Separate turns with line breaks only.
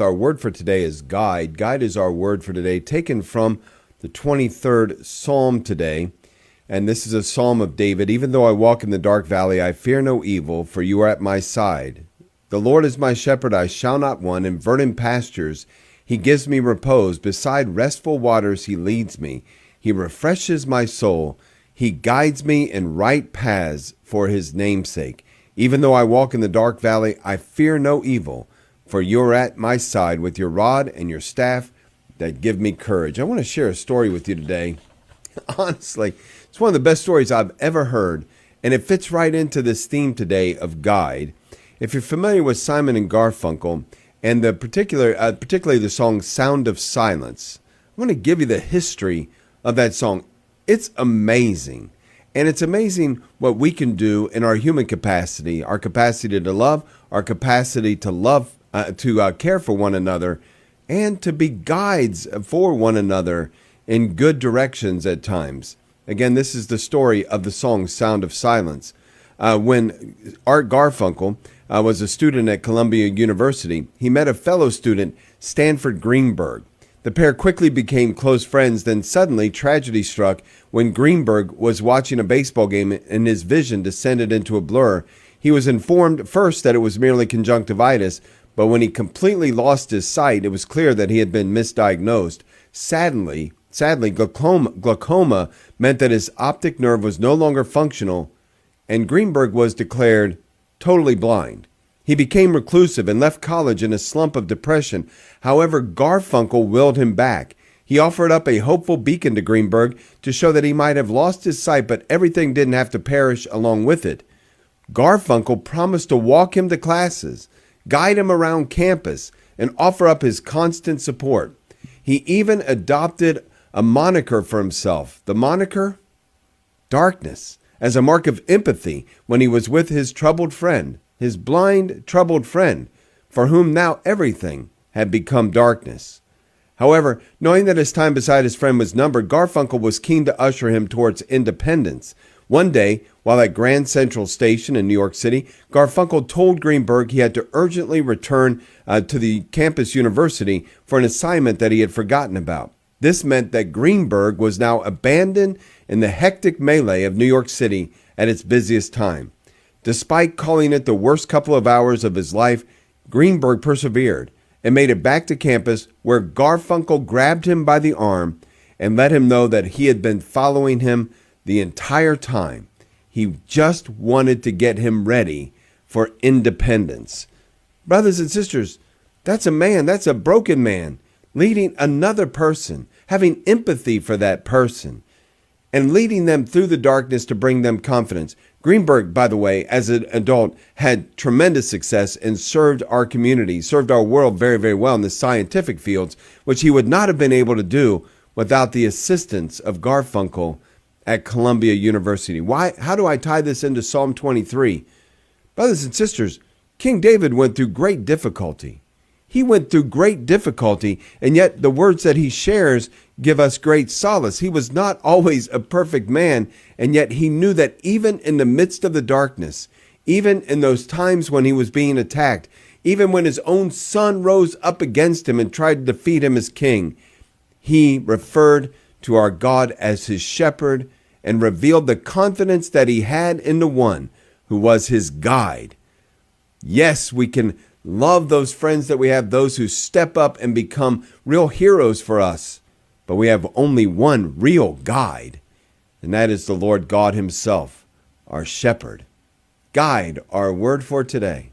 Our word for today is guide. Guide is our word for today, taken from the 23rd Psalm today. And this is a Psalm of David. Even though I walk in the dark valley, I fear no evil, for you are at my side. The Lord is my shepherd, I shall not want. In verdant pastures he gives me repose. Beside restful waters he leads me. He refreshes my soul. He guides me in right paths for his name's sake. Even though I walk in the dark valley, I fear no evil, for you're at my side with your rod and your staff that give me courage. I want to share a story with you today. Honestly, it's one of the best stories I've ever heard, and it fits right into this theme today of guide. If you're familiar with Simon and Garfunkel, and particularly the song Sound of Silence, I'm going to give you the history of that song. It's amazing. And it's amazing what we can do in our human capacity, our capacity to love, our capacity to care for one another, and to be guides for one another in good directions at times. Again, this is the story of the song Sound of Silence. When Art Garfunkel was a student at Columbia University, he met a fellow student, Stanford Greenberg. The pair quickly became close friends. Then suddenly tragedy struck when Greenberg was watching a baseball game and his vision descended into a blur. He was informed first that it was merely conjunctivitis, but when he completely lost his sight, it was clear that he had been misdiagnosed. Sadly, glaucoma meant that his optic nerve was no longer functional, and Greenberg was declared totally blind. He became reclusive and left college in a slump of depression. However, Garfunkel willed him back. He offered up a hopeful beacon to Greenberg to show that he might have lost his sight, but everything didn't have to perish along with it. Garfunkel promised to walk him to classes, guide him around campus, and offer up his constant support. He even adopted a moniker for himself, the moniker Darkness, as a mark of empathy when he was with his troubled friend, his blind, troubled friend, for whom now everything had become darkness. However, knowing that his time beside his friend was numbered, Garfunkel was keen to usher him towards independence. One day, while at Grand Central Station in New York City, Garfunkel told Greenberg he had to urgently return to the campus university for an assignment that he had forgotten about. This meant that Greenberg was now abandoned in the hectic melee of New York City at its busiest time. Despite calling it the worst couple of hours of his life, Greenberg persevered and made it back to campus, where Garfunkel grabbed him by the arm and let him know that he had been following him the entire time. He just wanted to get him ready for independence. Brothers and sisters, that's a man, that's a broken man, leading another person, having empathy for that person, and leading them through the darkness to bring them confidence. Greenberg, by the way, as an adult, had tremendous success and served our community, served our world very, very well in the scientific fields, which he would not have been able to do without the assistance of Garfunkel at Columbia University. Why? How do I tie this into Psalm 23? Brothers and sisters, King David went through great difficulty. He went through great difficulty, and yet the words that he shares give us great solace. He was not always a perfect man, and yet he knew that even in the midst of the darkness, even in those times when he was being attacked, even when his own son rose up against him and tried to defeat him as king, he referred to our God as his shepherd and revealed the confidence that he had in the one who was his guide. Yes, we can love those friends that we have, those who step up and become real heroes for us. But we have only one real guide, and that is the Lord God himself, our shepherd. Guide, our word for today.